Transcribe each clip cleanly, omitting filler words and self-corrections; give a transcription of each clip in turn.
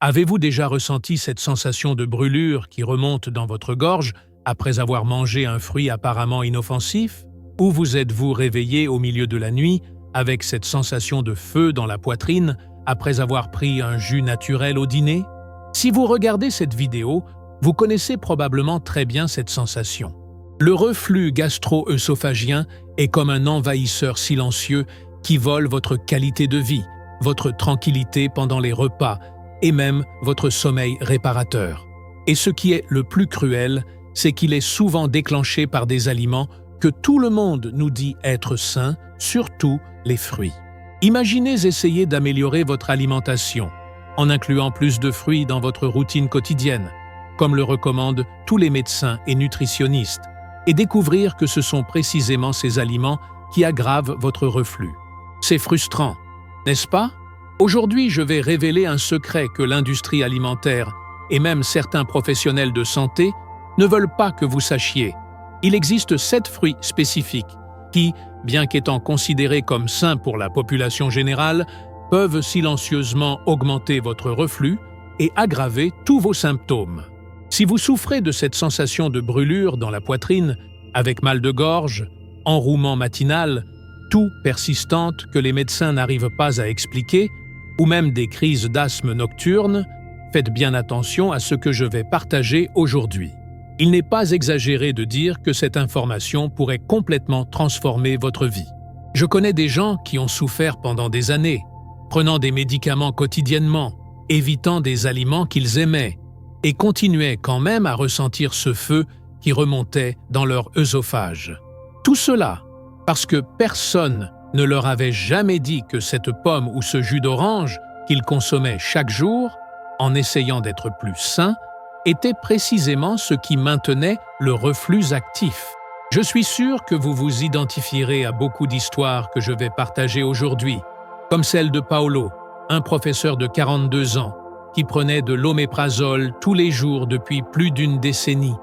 Avez-vous déjà ressenti cette sensation de brûlure qui remonte dans votre gorge après avoir mangé un fruit apparemment inoffensif? Ou vous êtes-vous réveillé au milieu de la nuit avec cette sensation de feu dans la poitrine après avoir pris un jus naturel au dîner? Si vous regardez cette vidéo, vous connaissez probablement très bien cette sensation. Le reflux gastro-œsophagien est comme un envahisseur silencieux qui vole votre qualité de vie, votre tranquillité pendant les repas et même votre sommeil réparateur. Et ce qui est le plus cruel, c'est qu'il est souvent déclenché par des aliments que tout le monde nous dit être sains, surtout les fruits. Imaginez essayer d'améliorer votre alimentation en incluant plus de fruits dans votre routine quotidienne, comme le recommandent tous les médecins et nutritionnistes, et découvrir que ce sont précisément ces aliments qui aggravent votre reflux. C'est frustrant, n'est-ce pas? Aujourd'hui, je vais révéler un secret que l'industrie alimentaire et même certains professionnels de santé ne veulent pas que vous sachiez. Il existe 7 fruits spécifiques qui, bien qu'étant considérés comme sains pour la population générale, peuvent silencieusement augmenter votre reflux et aggraver tous vos symptômes. Si vous souffrez de cette sensation de brûlure dans la poitrine, avec mal de gorge, enrouement matinal, toux persistante que les médecins n'arrivent pas à expliquer, ou même des crises d'asthme nocturnes, faites bien attention à ce que je vais partager aujourd'hui. Il n'est pas exagéré de dire que cette information pourrait complètement transformer votre vie. Je connais des gens qui ont souffert pendant des années, prenant des médicaments quotidiennement, évitant des aliments qu'ils aimaient, et continuaient quand même à ressentir ce feu qui remontait dans leur œsophage. Tout cela parce que personne ne leur avait jamais dit que cette pomme ou ce jus d'orange qu'ils consommaient chaque jour, en essayant d'être plus sains, était précisément ce qui maintenait le reflux actif. Je suis sûr que vous vous identifierez à beaucoup d'histoires que je vais partager aujourd'hui, comme celle de Paolo, un professeur de 42 ans, qui prenait de l'oméprazole tous les jours depuis plus d'une décennie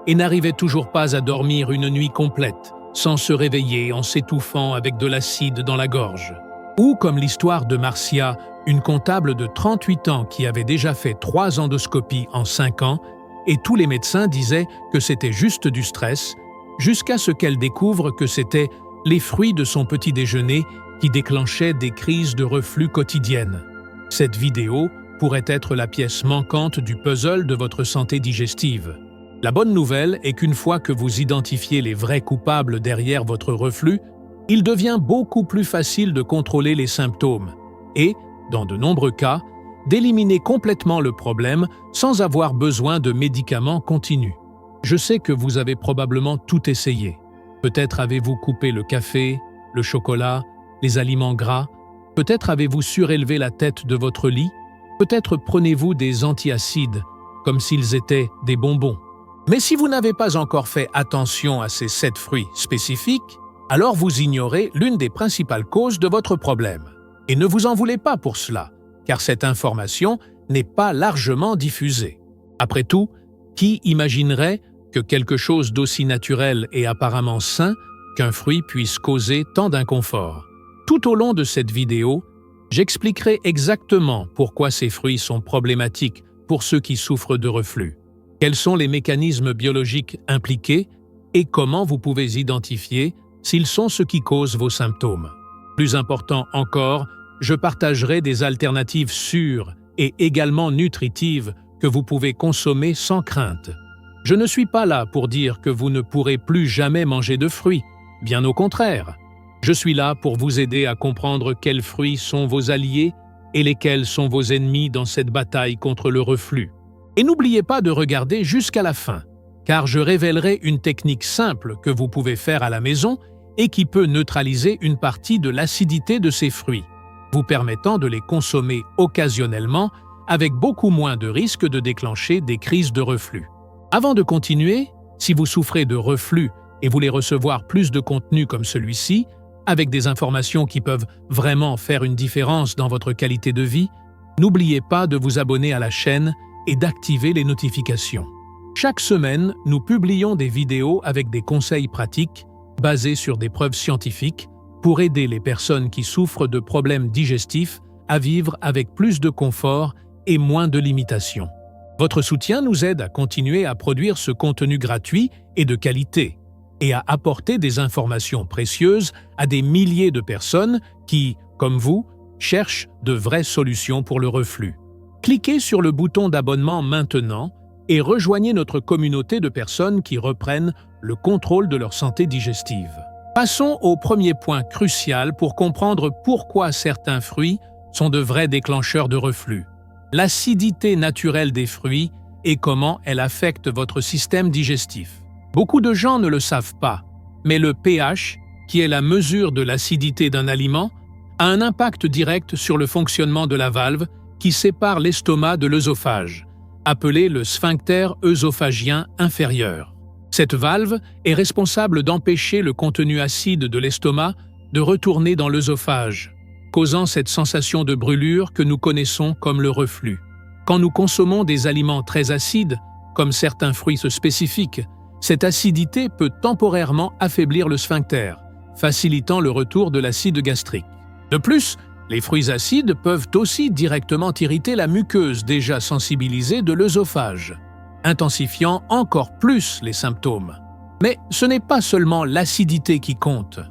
et n'arrivait toujours pas à dormir une nuit complète, sans se réveiller en s'étouffant avec de l'acide dans la gorge. Ou comme l'histoire de Marcia, une comptable de 38 ans qui avait déjà fait 3 endoscopies en 5 ans, et tous les médecins disaient que c'était juste du stress, jusqu'à ce qu'elle découvre que c'était les fruits de son petit déjeuner qui déclenchaient des crises de reflux quotidiennes. Cette vidéo pourrait être la pièce manquante du puzzle de votre santé digestive. La bonne nouvelle est qu'une fois que vous identifiez les vrais coupables derrière votre reflux, il devient beaucoup plus facile de contrôler les symptômes et, dans de nombreux cas, d'éliminer complètement le problème sans avoir besoin de médicaments continus. Je sais que vous avez probablement tout essayé. Peut-être avez-vous coupé le café, le chocolat, les aliments gras, peut-être avez-vous surélevé la tête de votre lit, peut-être prenez-vous des antiacides, comme s'ils étaient des bonbons. Mais si vous n'avez pas encore fait attention à ces 7 fruits spécifiques, alors vous ignorez l'une des principales causes de votre problème. Et ne vous en voulez pas pour cela, car cette information n'est pas largement diffusée. Après tout, qui imaginerait que quelque chose d'aussi naturel et apparemment sain qu'un fruit puisse causer tant d'inconfort? Tout au long de cette vidéo, j'expliquerai exactement pourquoi ces fruits sont problématiques pour ceux qui souffrent de reflux. Quels sont les mécanismes biologiques impliqués et comment vous pouvez identifier s'ils sont ce qui cause vos symptômes. Plus important encore, je partagerai des alternatives sûres et également nutritives que vous pouvez consommer sans crainte. Je ne suis pas là pour dire que vous ne pourrez plus jamais manger de fruits, bien au contraire. Je suis là pour vous aider à comprendre quels fruits sont vos alliés et lesquels sont vos ennemis dans cette bataille contre le reflux. Et n'oubliez pas de regarder jusqu'à la fin, car je révélerai une technique simple que vous pouvez faire à la maison et qui peut neutraliser une partie de l'acidité de ces fruits, vous permettant de les consommer occasionnellement avec beaucoup moins de risques de déclencher des crises de reflux. Avant de continuer, si vous souffrez de reflux et voulez recevoir plus de contenu comme celui-ci, avec des informations qui peuvent vraiment faire une différence dans votre qualité de vie, n'oubliez pas de vous abonner à la chaîne et d'activer les notifications. Chaque semaine, nous publions des vidéos avec des conseils pratiques basés sur des preuves scientifiques pour aider les personnes qui souffrent de problèmes digestifs à vivre avec plus de confort et moins de limitations. Votre soutien nous aide à continuer à produire ce contenu gratuit et de qualité, et à apporter des informations précieuses à des milliers de personnes qui, comme vous, cherchent de vraies solutions pour le reflux. Cliquez sur le bouton d'abonnement maintenant et rejoignez notre communauté de personnes qui reprennent le contrôle de leur santé digestive. Passons au premier point crucial pour comprendre pourquoi certains fruits sont de vrais déclencheurs de reflux. L'acidité naturelle des fruits et comment elle affecte votre système digestif. Beaucoup de gens ne le savent pas, mais le pH, qui est la mesure de l'acidité d'un aliment, a un impact direct sur le fonctionnement de la valve qui sépare l'estomac de l'œsophage, appelé le sphincter œsophagien inférieur. Cette valve est responsable d'empêcher le contenu acide de l'estomac de retourner dans l'œsophage, causant cette sensation de brûlure que nous connaissons comme le reflux. Quand nous consommons des aliments très acides, comme certains fruits spécifiques, cette acidité peut temporairement affaiblir le sphincter, facilitant le retour de l'acide gastrique. De plus, les fruits acides peuvent aussi directement irriter la muqueuse déjà sensibilisée de l'œsophage, intensifiant encore plus les symptômes. Mais ce n'est pas seulement l'acidité qui compte.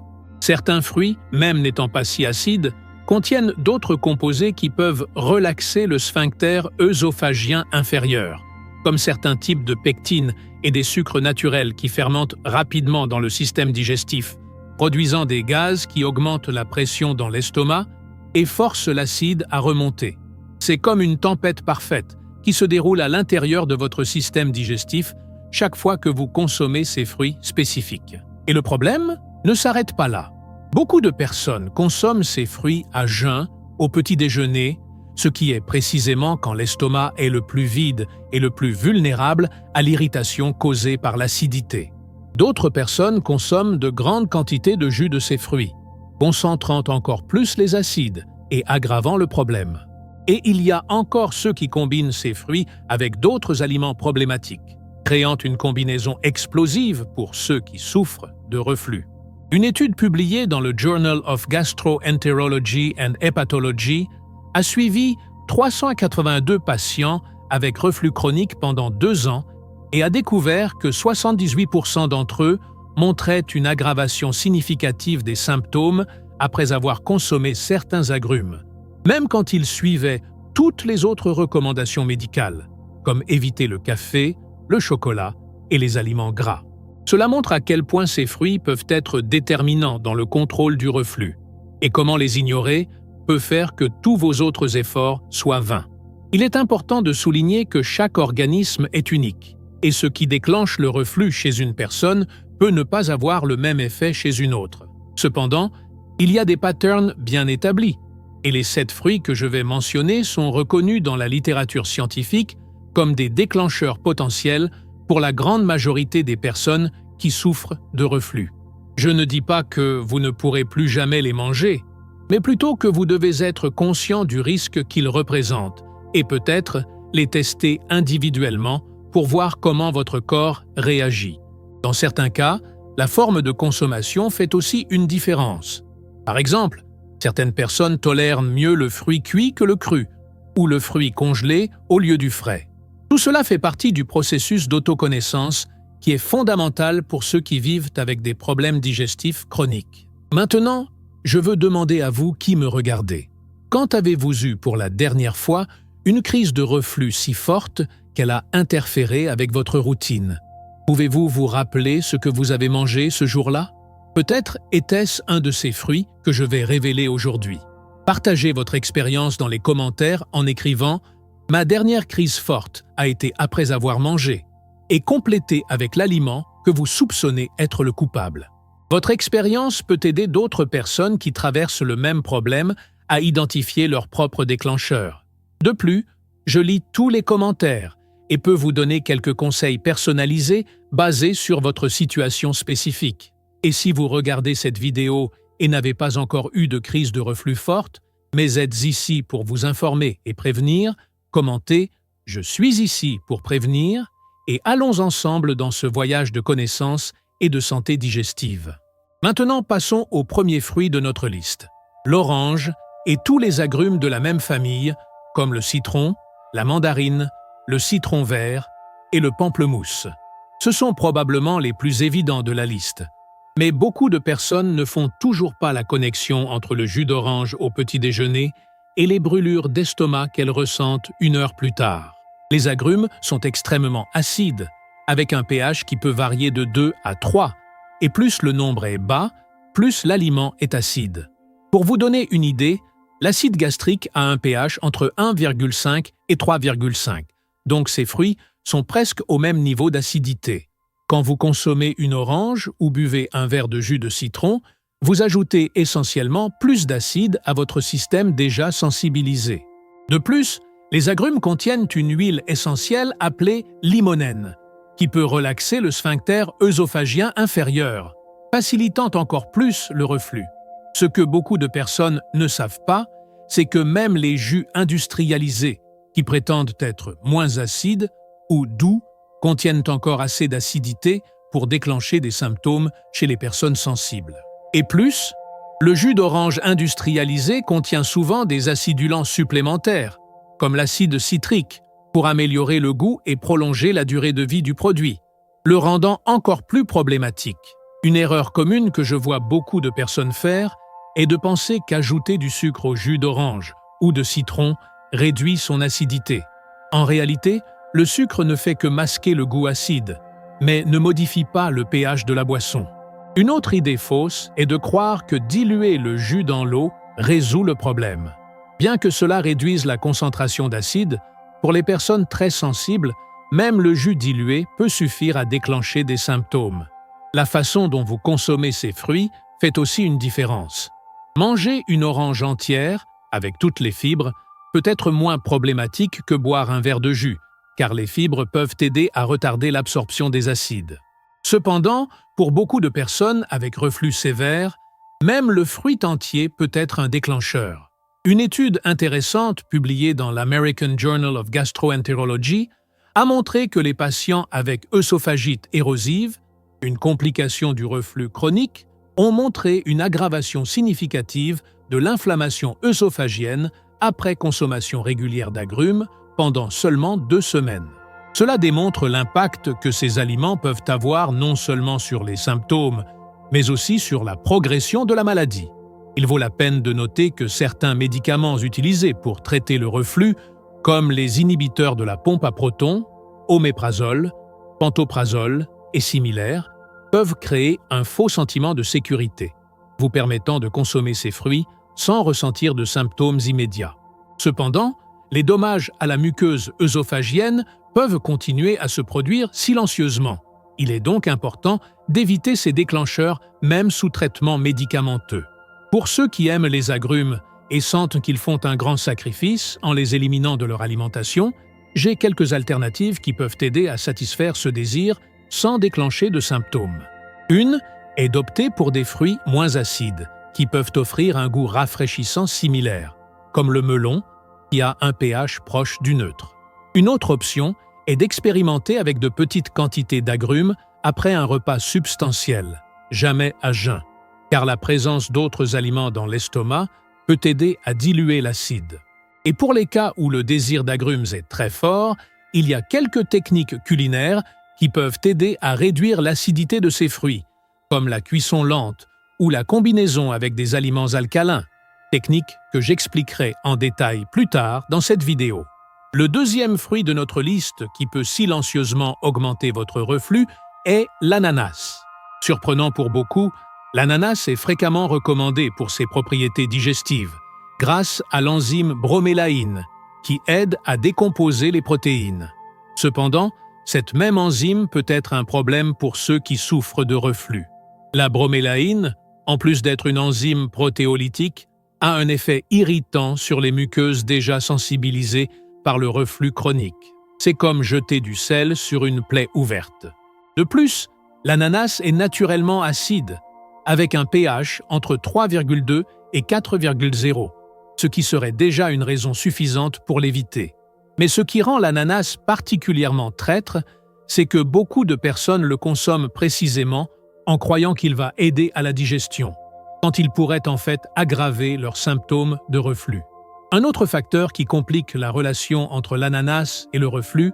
Certains fruits, même n'étant pas si acides, contiennent d'autres composés qui peuvent relaxer le sphincter œsophagien inférieur, comme certains types de pectines et des sucres naturels qui fermentent rapidement dans le système digestif, produisant des gaz qui augmentent la pression dans l'estomac et forcent l'acide à remonter. C'est comme une tempête parfaite qui se déroule à l'intérieur de votre système digestif chaque fois que vous consommez ces fruits spécifiques. Et le problème ne s'arrête pas là. Beaucoup de personnes consomment ces fruits à jeun, au petit déjeuner, ce qui est précisément quand l'estomac est le plus vide et le plus vulnérable à l'irritation causée par l'acidité. D'autres personnes consomment de grandes quantités de jus de ces fruits, concentrant encore plus les acides et aggravant le problème. Et il y a encore ceux qui combinent ces fruits avec d'autres aliments problématiques, créant une combinaison explosive pour ceux qui souffrent de reflux. Une étude publiée dans le Journal of Gastroenterology and Hepatology a suivi 382 patients avec reflux chronique pendant 2 ans et a découvert que 78% d'entre eux montraient une aggravation significative des symptômes après avoir consommé certains agrumes, même quand ils suivaient toutes les autres recommandations médicales, comme éviter le café, le chocolat et les aliments gras. Cela montre à quel point ces fruits peuvent être déterminants dans le contrôle du reflux, et comment les ignorer peut faire que tous vos autres efforts soient vains. Il est important de souligner que chaque organisme est unique, et ce qui déclenche le reflux chez une personne peut ne pas avoir le même effet chez une autre. Cependant, il y a des patterns bien établis, et les 7 fruits que je vais mentionner sont reconnus dans la littérature scientifique comme des déclencheurs potentiels pour la grande majorité des personnes qui souffrent de reflux. Je ne dis pas que vous ne pourrez plus jamais les manger, mais plutôt que vous devez être conscient du risque qu'ils représentent et peut-être les tester individuellement pour voir comment votre corps réagit. Dans certains cas, la forme de consommation fait aussi une différence. Par exemple, certaines personnes tolèrent mieux le fruit cuit que le cru, ou le fruit congelé au lieu du frais. Tout cela fait partie du processus d'autoconnaissance qui est fondamental pour ceux qui vivent avec des problèmes digestifs chroniques. Maintenant, je veux demander à vous qui me regardez. Quand avez-vous eu pour la dernière fois une crise de reflux si forte qu'elle a interféré avec votre routine? Pouvez-vous vous rappeler ce que vous avez mangé ce jour-là? Peut-être était-ce un de ces fruits que je vais révéler aujourd'hui. Partagez votre expérience dans les commentaires en écrivant « Ma dernière crise forte a été après avoir mangé » et complétez avec l'aliment que vous soupçonnez être le coupable. Votre expérience peut aider d'autres personnes qui traversent le même problème à identifier leur propre déclencheur. De plus, je lis tous les commentaires et peux vous donner quelques conseils personnalisés basés sur votre situation spécifique. Et si vous regardez cette vidéo et n'avez pas encore eu de crise de reflux forte, mais êtes ici pour vous informer et prévenir, commentez « Je suis ici pour prévenir » et allons ensemble dans ce voyage de connaissances et de santé digestive. Maintenant, passons au premier fruit de notre liste, l'orange et tous les agrumes de la même famille, comme le citron, la mandarine, le citron vert et le pamplemousse. Ce sont probablement les plus évidents de la liste. Mais beaucoup de personnes ne font toujours pas la connexion entre le jus d'orange au petit déjeuner et les brûlures d'estomac qu'elles ressentent 1 heure plus tard. Les agrumes sont extrêmement acides, avec un pH qui peut varier de 2 à 3, et plus le nombre est bas, plus l'aliment est acide. Pour vous donner une idée, l'acide gastrique a un pH entre 1,5 et 3,5, donc ces fruits sont presque au même niveau d'acidité. Quand vous consommez une orange ou buvez un verre de jus de citron, vous ajoutez essentiellement plus d'acide à votre système déjà sensibilisé. De plus, les agrumes contiennent une huile essentielle appelée limonène, qui peut relaxer le sphincter œsophagien inférieur, facilitant encore plus le reflux. Ce que beaucoup de personnes ne savent pas, c'est que même les jus industrialisés, qui prétendent être moins acides ou doux, contiennent encore assez d'acidité pour déclencher des symptômes chez les personnes sensibles. Et plus, le jus d'orange industrialisé contient souvent des acidulants supplémentaires, comme l'acide citrique, pour améliorer le goût et prolonger la durée de vie du produit, le rendant encore plus problématique. Une erreur commune que je vois beaucoup de personnes faire est de penser qu'ajouter du sucre au jus d'orange ou de citron réduit son acidité. En réalité, le sucre ne fait que masquer le goût acide, mais ne modifie pas le pH de la boisson. Une autre idée fausse est de croire que diluer le jus dans l'eau résout le problème. Bien que cela réduise la concentration d'acide, pour les personnes très sensibles, même le jus dilué peut suffire à déclencher des symptômes. La façon dont vous consommez ces fruits fait aussi une différence. Manger une orange entière, avec toutes les fibres, peut être moins problématique que boire un verre de jus, car les fibres peuvent aider à retarder l'absorption des acides. Cependant, pour beaucoup de personnes avec reflux sévère, même le fruit entier peut être un déclencheur. Une étude intéressante publiée dans l'American Journal of Gastroenterology a montré que les patients avec œsophagite érosive, une complication du reflux chronique, ont montré une aggravation significative de l'inflammation œsophagienne après consommation régulière d'agrumes pendant seulement 2 semaines. Cela démontre l'impact que ces aliments peuvent avoir non seulement sur les symptômes, mais aussi sur la progression de la maladie. Il vaut la peine de noter que certains médicaments utilisés pour traiter le reflux, comme les inhibiteurs de la pompe à protons, oméprazole, pantoprazole et similaires, peuvent créer un faux sentiment de sécurité, vous permettant de consommer ces fruits sans ressentir de symptômes immédiats. Cependant, les dommages à la muqueuse œsophagienne peuvent continuer à se produire silencieusement. Il est donc important d'éviter ces déclencheurs même sous traitement médicamenteux. Pour ceux qui aiment les agrumes et sentent qu'ils font un grand sacrifice en les éliminant de leur alimentation, j'ai quelques alternatives qui peuvent aider à satisfaire ce désir sans déclencher de symptômes. Une est d'opter pour des fruits moins acides, qui peuvent offrir un goût rafraîchissant similaire, comme le melon, qui a un pH proche du neutre. Une autre option est d'expérimenter avec de petites quantités d'agrumes après un repas substantiel, jamais à jeun, car la présence d'autres aliments dans l'estomac peut aider à diluer l'acide. Et pour les cas où le désir d'agrumes est très fort, il y a quelques techniques culinaires qui peuvent aider à réduire l'acidité de ces fruits, comme la cuisson lente ou la combinaison avec des aliments alcalins, technique que j'expliquerai en détail plus tard dans cette vidéo. Le deuxième fruit de notre liste qui peut silencieusement augmenter votre reflux est l'ananas. Surprenant pour beaucoup, l'ananas est fréquemment recommandé pour ses propriétés digestives, grâce à l'enzyme bromélaïne, qui aide à décomposer les protéines. Cependant, cette même enzyme peut être un problème pour ceux qui souffrent de reflux. La bromélaïne, en plus d'être une enzyme protéolytique, a un effet irritant sur les muqueuses déjà sensibilisées par le reflux chronique. C'est comme jeter du sel sur une plaie ouverte. De plus, l'ananas est naturellement acide, avec un pH entre 3,2 et 4,0, ce qui serait déjà une raison suffisante pour l'éviter. Mais ce qui rend l'ananas particulièrement traître, c'est que beaucoup de personnes le consomment précisément en croyant qu'il va aider à la digestion, quand il pourrait en fait aggraver leurs symptômes de reflux. Un autre facteur qui complique la relation entre l'ananas et le reflux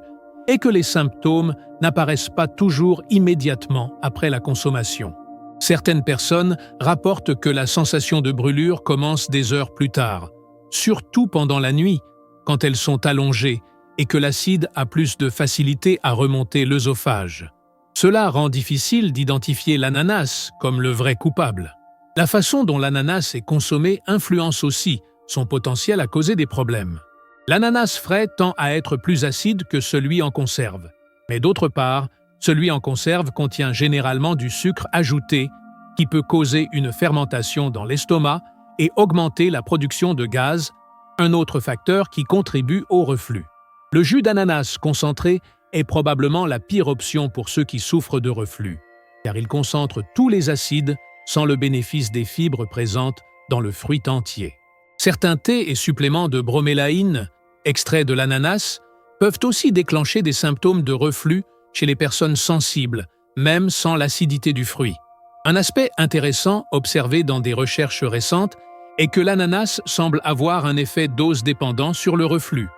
est que les symptômes n'apparaissent pas toujours immédiatement après la consommation. Certaines personnes rapportent que la sensation de brûlure commence des heures plus tard, surtout pendant la nuit, quand elles sont allongées et que l'acide a plus de facilité à remonter l'œsophage. Cela rend difficile d'identifier l'ananas comme le vrai coupable. La façon dont l'ananas est consommé influence aussi son potentiel à causer des problèmes. L'ananas frais tend à être plus acide que celui en conserve, mais d'autre part, celui en conserve contient généralement du sucre ajouté qui peut causer une fermentation dans l'estomac et augmenter la production de gaz, un autre facteur qui contribue au reflux. Le jus d'ananas concentré est probablement la pire option pour ceux qui souffrent de reflux, car il concentre tous les acides sans le bénéfice des fibres présentes dans le fruit entier. Certains thés et suppléments de bromélaïne, extraits de l'ananas, peuvent aussi déclencher des symptômes de reflux chez les personnes sensibles, même sans l'acidité du fruit. Un aspect intéressant observé dans des recherches récentes est que l'ananas semble avoir un effet dose dépendant sur le reflux.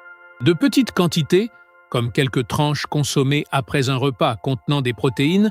De petites quantités, comme quelques tranches consommées après un repas contenant des protéines,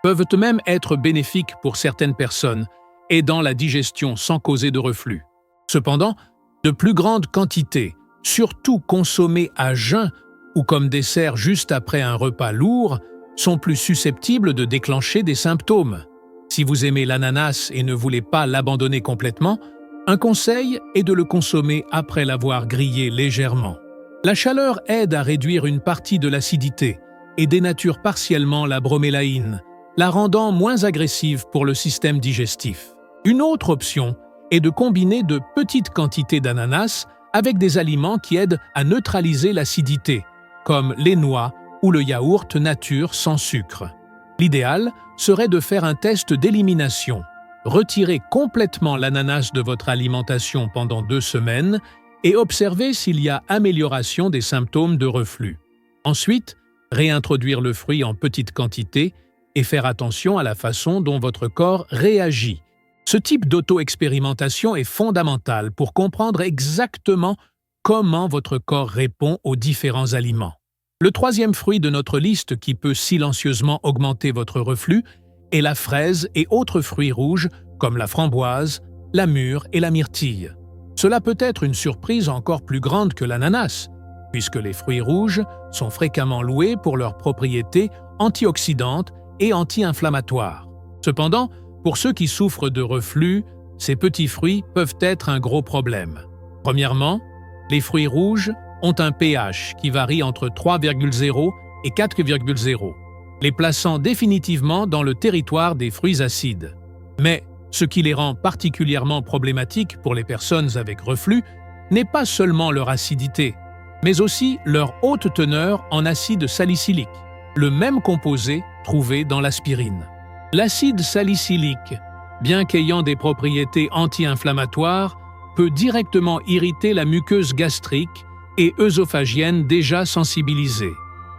peuvent même être bénéfiques pour certaines personnes, aidant la digestion sans causer de reflux. Cependant, de plus grandes quantités, surtout consommées à jeun ou comme dessert juste après un repas lourd, sont plus susceptibles de déclencher des symptômes. Si vous aimez l'ananas et ne voulez pas l'abandonner complètement, un conseil est de le consommer après l'avoir grillé légèrement. La chaleur aide à réduire une partie de l'acidité et dénature partiellement la bromélaïne, la rendant moins agressive pour le système digestif. Une autre option est de combiner de petites quantités d'ananas avec des aliments qui aident à neutraliser l'acidité, comme les noix ou le yaourt nature sans sucre. L'idéal serait de faire un test d'élimination. Retirez complètement l'ananas de votre alimentation pendant 2 semaines et observez s'il y a amélioration des symptômes de reflux. Ensuite, réintroduire le fruit en petite quantité et faire attention à la façon dont votre corps réagit. Ce type d'auto-expérimentation est fondamental pour comprendre exactement comment votre corps répond aux différents aliments. Le troisième fruit de notre liste qui peut silencieusement augmenter votre reflux est la fraise et autres fruits rouges comme la framboise, la mûre et la myrtille. Cela peut être une surprise encore plus grande que l'ananas, puisque les fruits rouges sont fréquemment loués pour leurs propriétés antioxydantes et anti-inflammatoires. Cependant, pour ceux qui souffrent de reflux, ces petits fruits peuvent être un gros problème. Premièrement, les fruits rouges ont un pH qui varie entre 3,0 et 4,0, les plaçant définitivement dans le territoire des fruits acides. Mais ce qui les rend particulièrement problématiques pour les personnes avec reflux n'est pas seulement leur acidité, mais aussi leur haute teneur en acide salicylique, le même composé trouvé dans l'aspirine. L'acide salicylique, bien qu'ayant des propriétés anti-inflammatoires, peut directement irriter la muqueuse gastrique et œsophagienne déjà sensibilisée.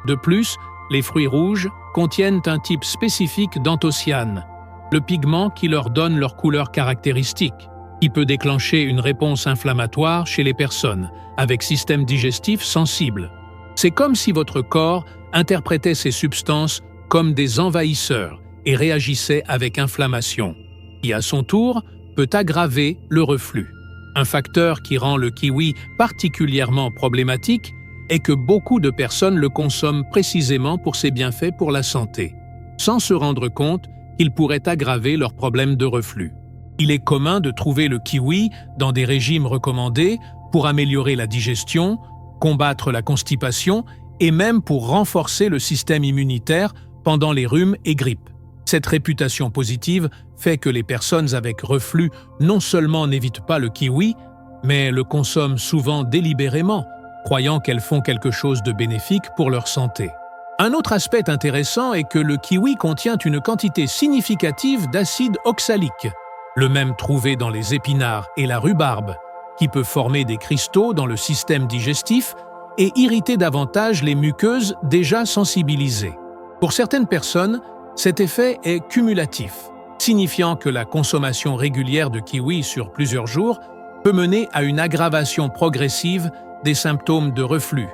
De plus, les fruits rouges contiennent un type spécifique d'anthocyane, le pigment qui leur donne leur couleur caractéristique, qui peut déclencher une réponse inflammatoire chez les personnes avec système digestif sensible. C'est comme si votre corps interprétait ces substances comme des envahisseurs et réagissait avec inflammation, qui à son tour peut aggraver le reflux. Un facteur qui rend le kiwi particulièrement problématique est que beaucoup de personnes le consomment précisément pour ses bienfaits pour la santé, sans se rendre compte qu'il pourrait aggraver leurs problèmes de reflux. Il est commun de trouver le kiwi dans des régimes recommandés pour améliorer la digestion, combattre la constipation et même pour renforcer le système immunitaire pendant les rhumes et grippes. Cette réputation positive fait que les personnes avec reflux non seulement n'évitent pas le kiwi, mais le consomment souvent délibérément, croyant qu'elles font quelque chose de bénéfique pour leur santé. Un autre aspect intéressant est que le kiwi contient une quantité significative d'acide oxalique, le même trouvé dans les épinards et la rhubarbe, qui peut former des cristaux dans le système digestif et irriter davantage les muqueuses déjà sensibilisées. Pour certaines personnes, cet effet est cumulatif, signifiant que la consommation régulière de kiwi sur plusieurs jours peut mener à une aggravation progressive des symptômes de reflux,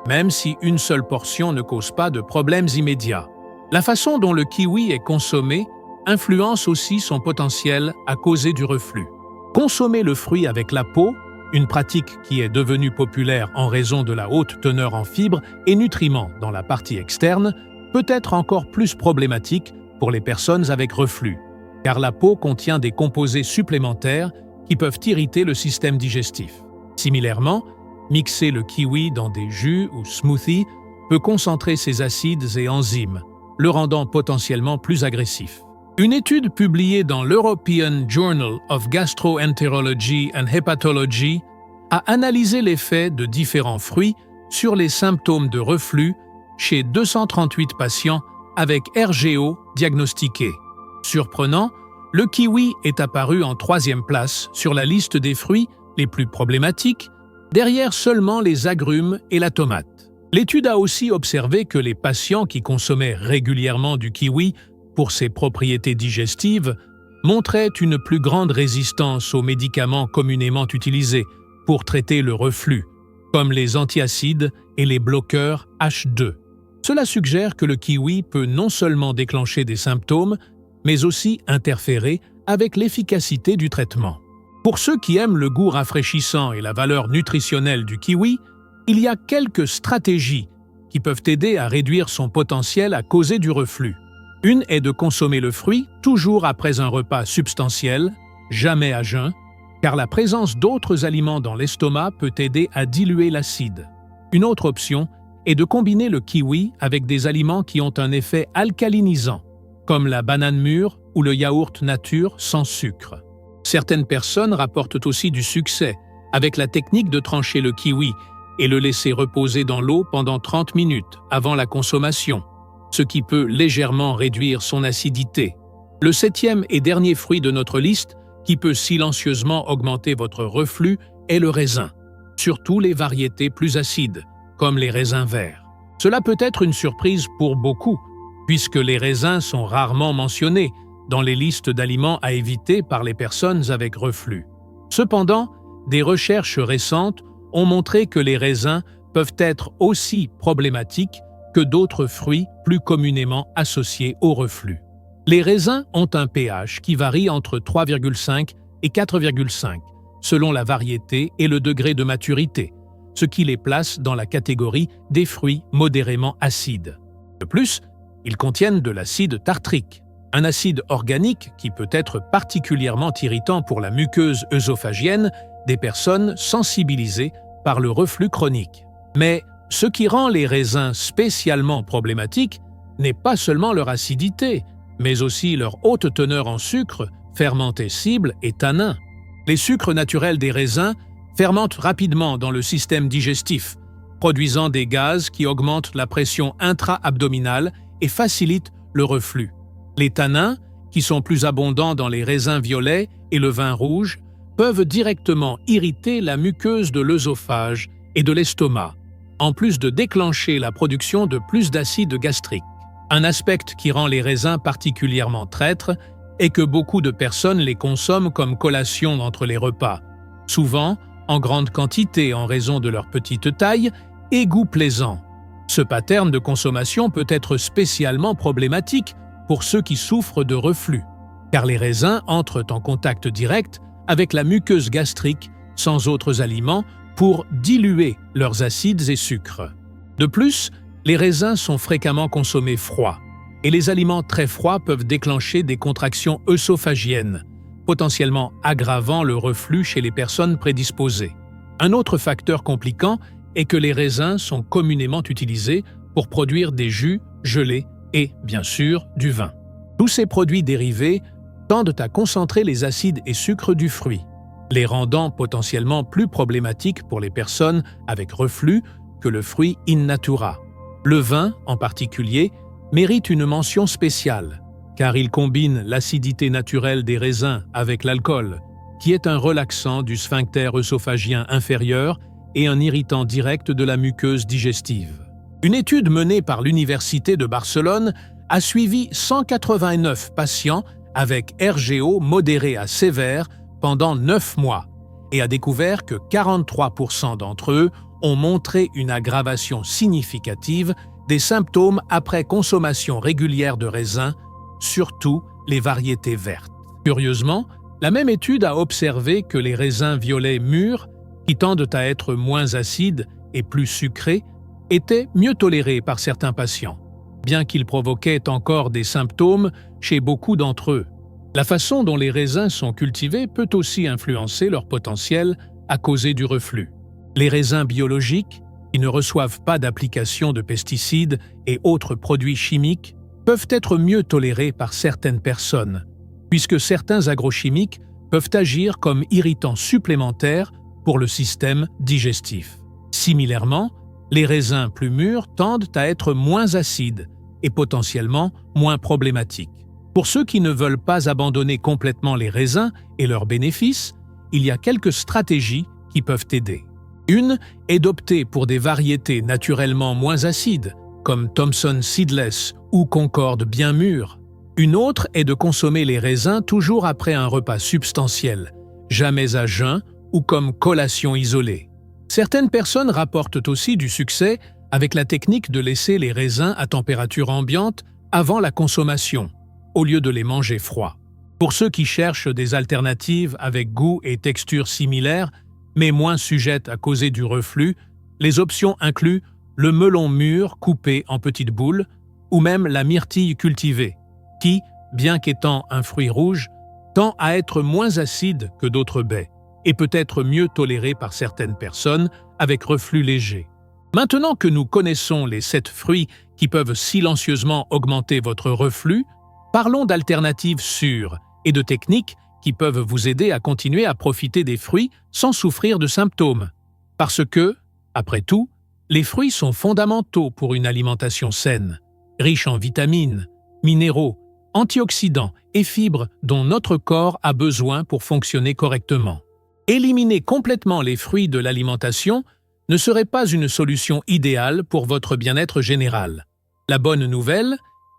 même si une seule portion ne cause pas de problèmes immédiats. La façon dont le kiwi est consommé influence aussi son potentiel à causer du reflux. Consommer le fruit avec la peau, une pratique qui est devenue populaire en raison de la haute teneur en fibres et nutriments dans la partie externe, peut être encore plus problématique pour les personnes avec reflux, car la peau contient des composés supplémentaires qui peuvent irriter le système digestif. Similairement, mixer le kiwi dans des jus ou smoothies peut concentrer ces acides et enzymes, le rendant potentiellement plus agressif. Une étude publiée dans l'European Journal of Gastroenterology and Hepatology a analysé l'effet de différents fruits sur les symptômes de reflux chez 238 patients avec RGO diagnostiqués. Surprenant, le kiwi est apparu en 3e place sur la liste des fruits les plus problématiques, derrière seulement les agrumes et la tomate. L'étude a aussi observé que les patients qui consommaient régulièrement du kiwi pour ses propriétés digestives montraient une plus grande résistance aux médicaments communément utilisés pour traiter le reflux, comme les antiacides et les bloqueurs H2. Cela suggère que le kiwi peut non seulement déclencher des symptômes, mais aussi interférer avec l'efficacité du traitement. Pour ceux qui aiment le goût rafraîchissant et la valeur nutritionnelle du kiwi, il y a quelques stratégies qui peuvent aider à réduire son potentiel à causer du reflux. Une est de consommer le fruit toujours après un repas substantiel, jamais à jeun, car la présence d'autres aliments dans l'estomac peut aider à diluer l'acide. Une autre option est de combiner le kiwi avec des aliments qui ont un effet alcalinisant, comme la banane mûre ou le yaourt nature sans sucre. Certaines personnes rapportent aussi du succès avec la technique de trancher le kiwi et le laisser reposer dans l'eau pendant 30 minutes avant la consommation, ce qui peut légèrement réduire son acidité. Le 7e et dernier fruit de notre liste, qui peut silencieusement augmenter votre reflux, est le raisin, surtout les variétés plus acides, comme les raisins verts. Cela peut être une surprise pour beaucoup, puisque les raisins sont rarement mentionnés dans les listes d'aliments à éviter par les personnes avec reflux. Cependant, des recherches récentes ont montré que les raisins peuvent être aussi problématiques que d'autres fruits plus communément associés au reflux. Les raisins ont un pH qui varie entre 3,5 et 4,5, selon la variété et le degré de maturité, ce qui les place dans la catégorie des fruits modérément acides. De plus, ils contiennent de l'acide tartrique, un acide organique qui peut être particulièrement irritant pour la muqueuse œsophagienne des personnes sensibilisées par le reflux chronique. Mais ce qui rend les raisins spécialement problématiques n'est pas seulement leur acidité, mais aussi leur haute teneur en sucre, fermentés cibles et tanins. Les sucres naturels des raisins fermentent rapidement dans le système digestif, produisant des gaz qui augmentent la pression intra-abdominale et facilitent le reflux. Les tanins, qui sont plus abondants dans les raisins violets et le vin rouge, peuvent directement irriter la muqueuse de l'œsophage et de l'estomac, en plus de déclencher la production de plus d'acide gastrique. Un aspect qui rend les raisins particulièrement traîtres est que beaucoup de personnes les consomment comme collation entre les repas, souvent en grande quantité en raison de leur petite taille et goût plaisant. Ce pattern de consommation peut être spécialement problématique pour ceux qui souffrent de reflux, car les raisins entrent en contact direct avec la muqueuse gastrique sans autres aliments pour diluer leurs acides et sucres. De plus, les raisins sont fréquemment consommés froids, et les aliments très froids peuvent déclencher des contractions œsophagiennes, potentiellement aggravant le reflux chez les personnes prédisposées. Un autre facteur compliquant est que les raisins sont communément utilisés pour produire des jus, gelés et, bien sûr, du vin. Tous ces produits dérivés tendent à concentrer les acides et sucres du fruit, les rendant potentiellement plus problématiques pour les personnes avec reflux que le fruit in natura. Le vin, en particulier, mérite une mention spéciale, car il combine l'acidité naturelle des raisins avec l'alcool, qui est un relaxant du sphincter œsophagien inférieur et un irritant direct de la muqueuse digestive. Une étude menée par l'Université de Barcelone a suivi 189 patients avec RGO modéré à sévère pendant 9 mois. et a découvert que 43% d'entre eux ont montré une aggravation significative des symptômes après consommation régulière de raisins, surtout les variétés vertes. Curieusement, la même étude a observé que les raisins violets mûrs, qui tendent à être moins acides et plus sucrés, étaient mieux tolérés par certains patients, bien qu'ils provoquaient encore des symptômes chez beaucoup d'entre eux. La façon dont les raisins sont cultivés peut aussi influencer leur potentiel à causer du reflux. Les raisins biologiques, qui ne reçoivent pas d'application de pesticides et autres produits chimiques, peuvent être mieux tolérés par certaines personnes, puisque certains agrochimiques peuvent agir comme irritants supplémentaires pour le système digestif. Similairement, les raisins plus mûrs tendent à être moins acides et potentiellement moins problématiques. Pour ceux qui ne veulent pas abandonner complètement les raisins et leurs bénéfices, il y a quelques stratégies qui peuvent aider. Une est d'opter pour des variétés naturellement moins acides, comme Thompson Seedless ou Concorde bien mûr. Une autre est de consommer les raisins toujours après un repas substantiel, jamais à jeun ou comme collation isolée. Certaines personnes rapportent aussi du succès avec la technique de laisser les raisins à température ambiante avant la consommation, au lieu de les manger froids. Pour ceux qui cherchent des alternatives avec goût et texture similaires, mais moins sujettes à causer du reflux, les options incluent le melon mûr coupé en petites boules ou même la myrtille cultivée, qui, bien qu'étant un fruit rouge, tend à être moins acide que d'autres baies et peut être mieux toléré par certaines personnes avec reflux léger. Maintenant que nous connaissons les 7 fruits qui peuvent silencieusement augmenter votre reflux, parlons d'alternatives sûres et de techniques qui peuvent vous aider à continuer à profiter des fruits sans souffrir de symptômes. Parce que, après tout, les fruits sont fondamentaux pour une alimentation saine, riche en vitamines, minéraux, antioxydants et fibres dont notre corps a besoin pour fonctionner correctement. Éliminer complètement les fruits de l'alimentation ne serait pas une solution idéale pour votre bien-être général. La bonne nouvelle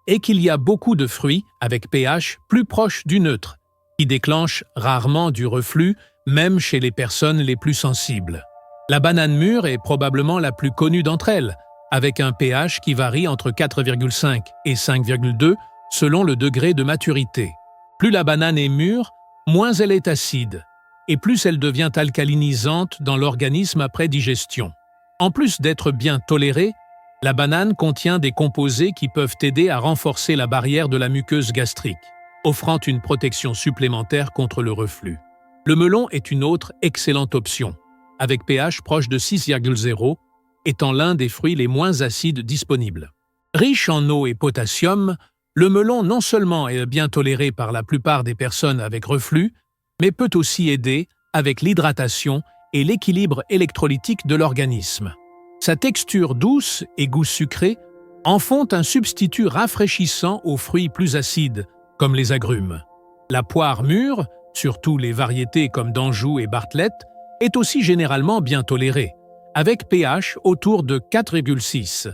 est qu'il y a beaucoup de fruits avec pH plus proche du neutre, qui déclenchent rarement du reflux, même chez les personnes les plus sensibles. La banane mûre est probablement la plus connue d'entre elles, avec un pH qui varie entre 4,5 et 5,2 selon le degré de maturité. Plus la banane est mûre, moins elle est acide, et plus elle devient alcalinisante dans l'organisme après digestion. En plus d'être bien tolérée, la banane contient des composés qui peuvent aider à renforcer la barrière de la muqueuse gastrique, offrant une protection supplémentaire contre le reflux. Le melon est une autre excellente option, avec pH proche de 6,0, étant l'un des fruits les moins acides disponibles. Riche en eau et potassium, le melon non seulement est bien toléré par la plupart des personnes avec reflux, mais peut aussi aider avec l'hydratation et l'équilibre électrolytique de l'organisme. Sa texture douce et goût sucré en font un substitut rafraîchissant aux fruits plus acides, comme les agrumes. La poire mûre, surtout les variétés comme d'Anjou et Bartlett, est aussi généralement bien tolérée, avec pH autour de 4,6.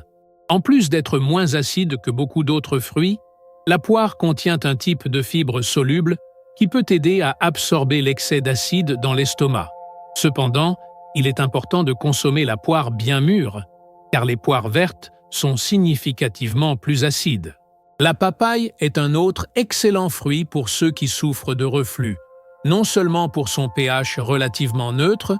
En plus d'être moins acide que beaucoup d'autres fruits, la poire contient un type de fibre soluble qui peut aider à absorber l'excès d'acide dans l'estomac. Cependant, il est important de consommer la poire bien mûre, car les poires vertes sont significativement plus acides. La papaye est un autre excellent fruit pour ceux qui souffrent de reflux, non seulement pour son pH relativement neutre,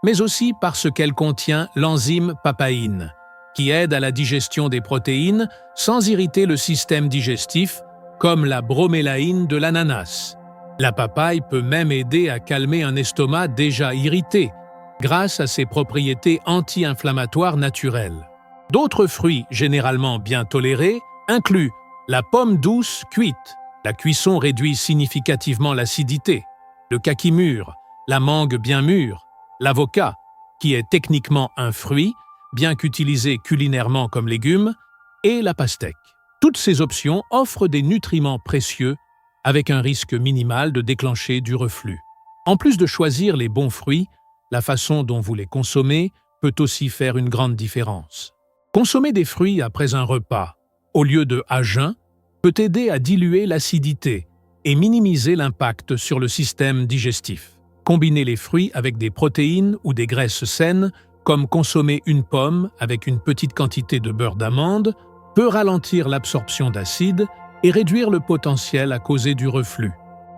mais aussi parce qu'elle contient l'enzyme papaïne, qui aide à la digestion des protéines sans irriter le système digestif, comme la bromélaïne de l'ananas. La papaye peut même aider à calmer un estomac déjà irrité, grâce à ses propriétés anti-inflammatoires naturelles. D'autres fruits généralement bien tolérés incluent la pomme douce cuite. La cuisson réduit significativement l'acidité. Le kaki mûr, la mangue bien mûre, l'avocat, qui est techniquement un fruit, bien qu'utilisé culinairement comme légume, et la pastèque. Toutes ces options offrent des nutriments précieux avec un risque minimal de déclencher du reflux. En plus de choisir les bons fruits, la façon dont vous les consommez peut aussi faire une grande différence. Consommer des fruits après un repas, au lieu de à jeun, peut aider à diluer l'acidité et minimiser l'impact sur le système digestif. Combiner les fruits avec des protéines ou des graisses saines, comme consommer une pomme avec une petite quantité de beurre d'amande, peut ralentir l'absorption d'acide et réduire le potentiel à causer du reflux.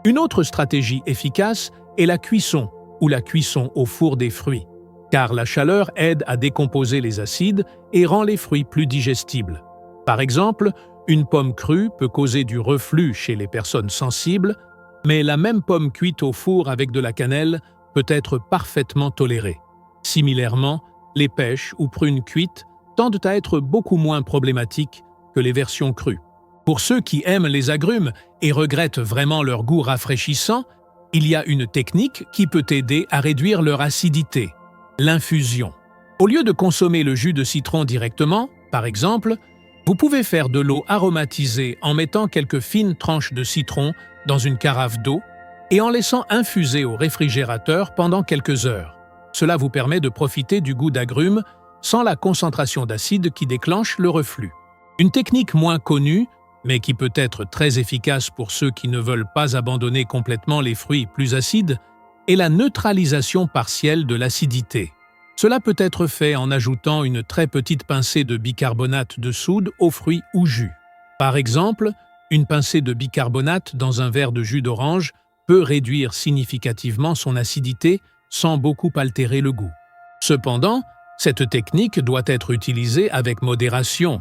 Une autre stratégie efficace est la cuisson ou la cuisson au four des fruits, car la chaleur aide à décomposer les acides et rend les fruits plus digestibles. Par exemple, une pomme crue peut causer du reflux chez les personnes sensibles, mais la même pomme cuite au four avec de la cannelle peut être parfaitement tolérée. Similairement, les pêches ou prunes cuites tendent à être beaucoup moins problématiques que les versions crues. Pour ceux qui aiment les agrumes et regrettent vraiment leur goût rafraîchissant, il y a une technique qui peut aider à réduire leur acidité, l'infusion. Au lieu de consommer le jus de citron directement, par exemple, vous pouvez faire de l'eau aromatisée en mettant quelques fines tranches de citron dans une carafe d'eau et en laissant infuser au réfrigérateur pendant quelques heures. Cela vous permet de profiter du goût d'agrumes sans la concentration d'acide qui déclenche le reflux. Une technique moins connue, mais qui peut être très efficace pour ceux qui ne veulent pas abandonner complètement les fruits plus acides, est la neutralisation partielle de l'acidité. Cela peut être fait en ajoutant une très petite pincée de bicarbonate de soude aux fruits ou jus. Par exemple, une pincée de bicarbonate dans un verre de jus d'orange peut réduire significativement son acidité sans beaucoup altérer le goût. Cependant, cette technique doit être utilisée avec modération,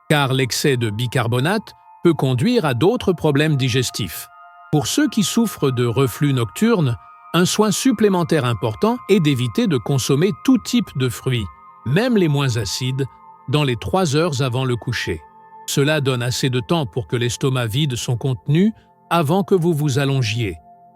car l'excès de bicarbonate peut conduire à d'autres problèmes digestifs. Pour ceux qui souffrent de reflux nocturne, un soin supplémentaire important est d'éviter de consommer tout type de fruits, même les moins acides, dans les 3 heures avant le coucher. Cela donne assez de temps pour que l'estomac vide son contenu avant que vous vous allongiez,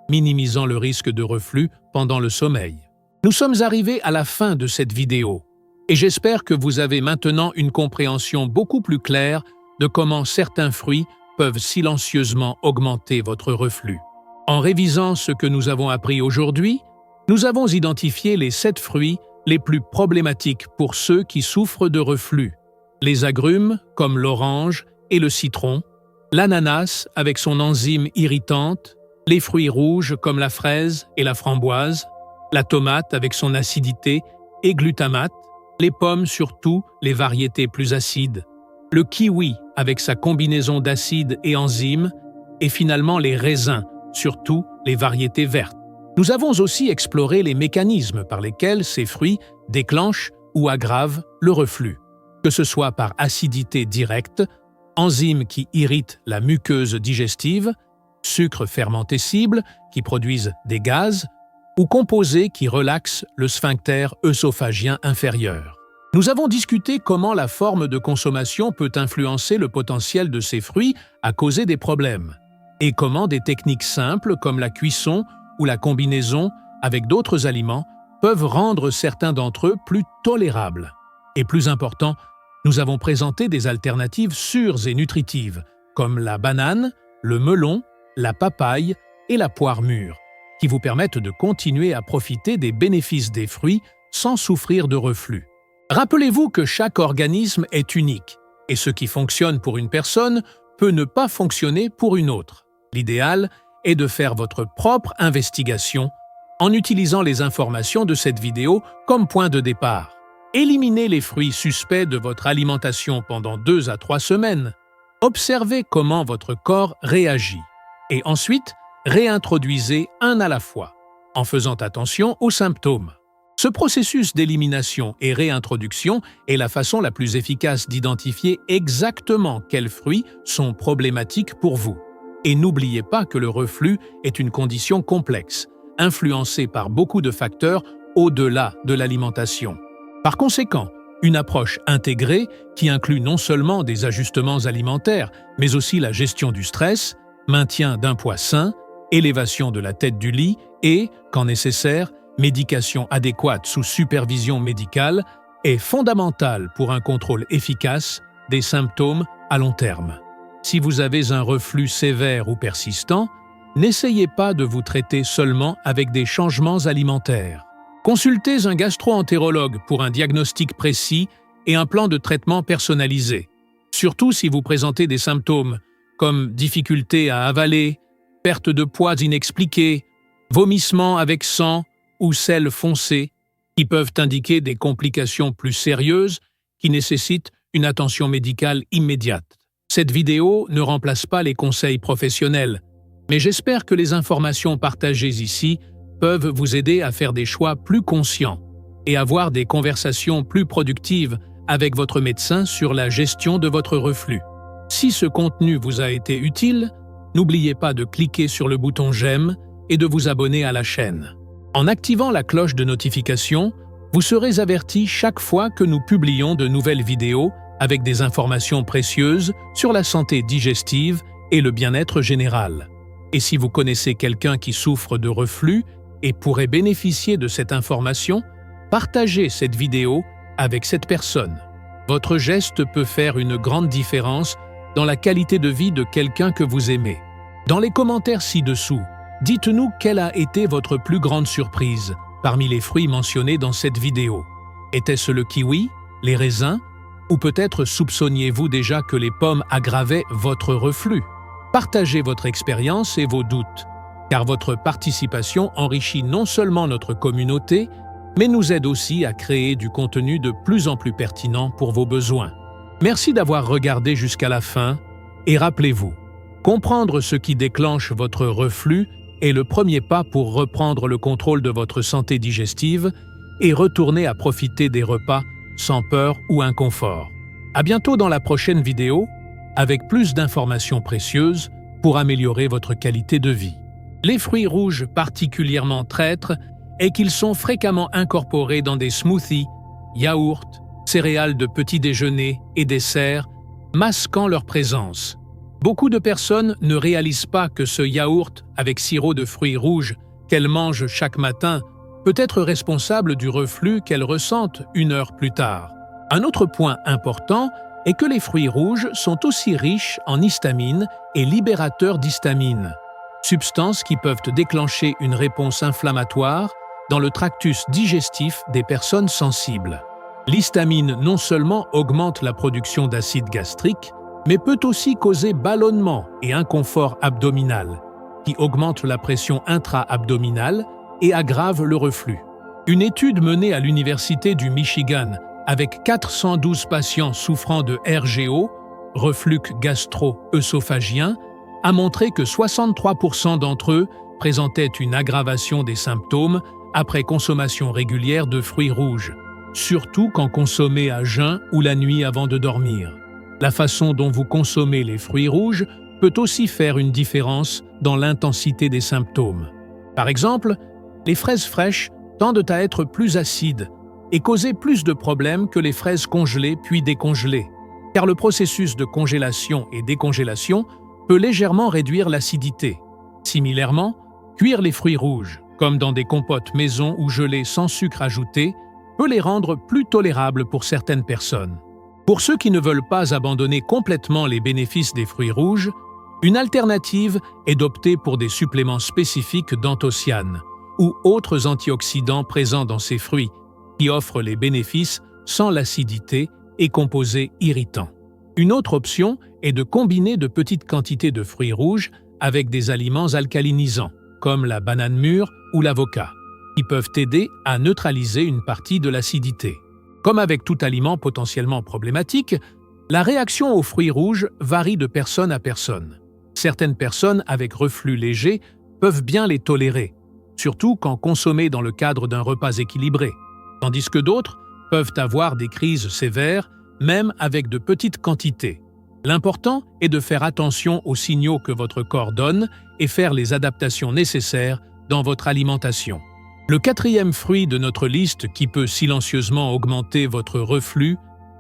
minimisant le risque de reflux pendant le sommeil. Nous sommes arrivés à la fin de cette vidéo, et j'espère que vous avez maintenant une compréhension beaucoup plus claire de comment certains fruits peuvent silencieusement augmenter votre reflux. En révisant ce que nous avons appris aujourd'hui, nous avons identifié les 7 fruits les plus problématiques pour ceux qui souffrent de reflux. Les agrumes, comme l'orange et le citron, l'ananas avec son enzyme irritante, les fruits rouges comme la fraise et la framboise, la tomate avec son acidité et glutamate, les pommes surtout les variétés plus acides, le kiwi avec sa combinaison d'acides et enzymes, et finalement les raisins, surtout les variétés vertes. Nous avons aussi exploré les mécanismes par lesquels ces fruits déclenchent ou aggravent le reflux, que ce soit par acidité directe, enzymes qui irritent la muqueuse digestive, sucres fermentés cibles qui produisent des gaz, ou composés qui relaxent le sphincter œsophagien inférieur. Nous avons discuté comment la forme de consommation peut influencer le potentiel de ces fruits à causer des problèmes, et comment des techniques simples comme la cuisson ou la combinaison avec d'autres aliments peuvent rendre certains d'entre eux plus tolérables. Et plus important, nous avons présenté des alternatives sûres et nutritives, comme la banane, le melon, la papaye et la poire mûre, qui vous permettent de continuer à profiter des bénéfices des fruits sans souffrir de reflux. Rappelez-vous que chaque organisme est unique, et ce qui fonctionne pour une personne peut ne pas fonctionner pour une autre. L'idéal est de faire votre propre investigation en utilisant les informations de cette vidéo comme point de départ. Éliminez les fruits suspects de votre alimentation pendant 2 à 3 semaines. Observez comment votre corps réagit. Et ensuite, réintroduisez un à la fois, en faisant attention aux symptômes. Ce processus d'élimination et réintroduction est la façon la plus efficace d'identifier exactement quels fruits sont problématiques pour vous. Et n'oubliez pas que le reflux est une condition complexe, influencée par beaucoup de facteurs au-delà de l'alimentation. Par conséquent, une approche intégrée qui inclut non seulement des ajustements alimentaires, mais aussi la gestion du stress, maintien d'un poids sain, élévation de la tête du lit et, quand nécessaire, médication adéquate sous supervision médicale est fondamentale pour un contrôle efficace des symptômes à long terme. Si vous avez un reflux sévère ou persistant, n'essayez pas de vous traiter seulement avec des changements alimentaires. Consultez un gastro-entérologue pour un diagnostic précis et un plan de traitement personnalisé, surtout si vous présentez des symptômes comme difficulté à avaler, perte de poids inexpliquée, vomissements avec sang ou sel foncé, qui peuvent indiquer des complications plus sérieuses qui nécessitent une attention médicale immédiate. Cette vidéo ne remplace pas les conseils professionnels, mais j'espère que les informations partagées ici peuvent vous aider à faire des choix plus conscients et avoir des conversations plus productives avec votre médecin sur la gestion de votre reflux. Si ce contenu vous a été utile, n'oubliez pas de cliquer sur le bouton j'aime et de vous abonner à la chaîne. En activant la cloche de notification, vous serez averti chaque fois que nous publions de nouvelles vidéos avec des informations précieuses sur la santé digestive et le bien-être général. Et si vous connaissez quelqu'un qui souffre de reflux et pourrait bénéficier de cette information, partagez cette vidéo avec cette personne. Votre geste peut faire une grande différence dans la qualité de vie de quelqu'un que vous aimez. Dans les commentaires ci-dessous, dites-nous quelle a été votre plus grande surprise parmi les fruits mentionnés dans cette vidéo. Était-ce le kiwi, les raisins, ou peut-être soupçonniez-vous déjà que les pommes aggravaient votre reflux? Partagez votre expérience et vos doutes, car votre participation enrichit non seulement notre communauté, mais nous aide aussi à créer du contenu de plus en plus pertinent pour vos besoins. Merci d'avoir regardé jusqu'à la fin, et rappelez-vous, comprendre ce qui déclenche votre reflux est le premier pas pour reprendre le contrôle de votre santé digestive et retourner à profiter des repas sans peur ou inconfort. À bientôt dans la prochaine vidéo, avec plus d'informations précieuses pour améliorer votre qualité de vie. Les fruits rouges particulièrement traîtres est qu'ils sont fréquemment incorporés dans des smoothies, yaourts, céréales de petit déjeuner et desserts, masquant leur présence. Beaucoup de personnes ne réalisent pas que ce yaourt avec sirop de fruits rouges qu'elles mangent chaque matin peut être responsable du reflux qu'elles ressentent une heure plus tard. Un autre point important est que les fruits rouges sont aussi riches en histamine et libérateurs d'histamine, substances qui peuvent déclencher une réponse inflammatoire dans le tractus digestif des personnes sensibles. L'histamine non seulement augmente la production d'acide gastrique, mais peut aussi causer ballonnement et inconfort abdominal, qui augmente la pression intra-abdominale et aggrave le reflux. Une étude menée à l'Université du Michigan avec 412 patients souffrant de RGO, reflux gastro-œsophagien, a montré que 63% d'entre eux présentaient une aggravation des symptômes après consommation régulière de fruits rouges, surtout quand consommés à jeun ou la nuit avant de dormir. La façon dont vous consommez les fruits rouges peut aussi faire une différence dans l'intensité des symptômes. Par exemple, les fraises fraîches tendent à être plus acides et causer plus de problèmes que les fraises congelées puis décongelées, car le processus de congélation et décongélation peut légèrement réduire l'acidité. Similairement, cuire les fruits rouges, comme dans des compotes maison ou gelées sans sucre ajouté, peut les rendre plus tolérables pour certaines personnes. Pour ceux qui ne veulent pas abandonner complètement les bénéfices des fruits rouges, une alternative est d'opter pour des suppléments spécifiques d'anthocyanes ou autres antioxydants présents dans ces fruits, qui offrent les bénéfices sans l'acidité et composés irritants. Une autre option est de combiner de petites quantités de fruits rouges avec des aliments alcalinisants, comme la banane mûre ou l'avocat, qui peuvent aider à neutraliser une partie de l'acidité. Comme avec tout aliment potentiellement problématique, la réaction aux fruits rouges varie de personne à personne. Certaines personnes avec reflux léger peuvent bien les tolérer, surtout quand consommés dans le cadre d'un repas équilibré, tandis que d'autres peuvent avoir des crises sévères, même avec de petites quantités. L'important est de faire attention aux signaux que votre corps donne et faire les adaptations nécessaires dans votre alimentation. Le quatrième fruit de notre liste qui peut silencieusement augmenter votre reflux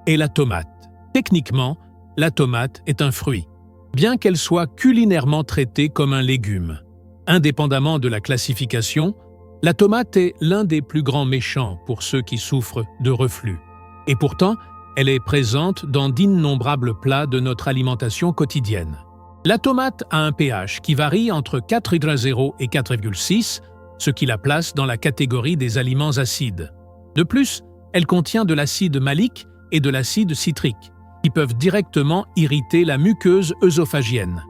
est la tomate. Techniquement, la tomate est un fruit, bien qu'elle soit culinairement traitée comme un légume. Indépendamment de la classification, la tomate est l'un des plus grands méchants pour ceux qui souffrent de reflux. Et pourtant, elle est présente dans d'innombrables plats de notre alimentation quotidienne. La tomate a un pH qui varie entre 4,0 et 4,6, ce qui la place dans la catégorie des aliments acides. De plus, elle contient de l'acide malique et de l'acide citrique, qui peuvent directement irriter la muqueuse œsophagienne.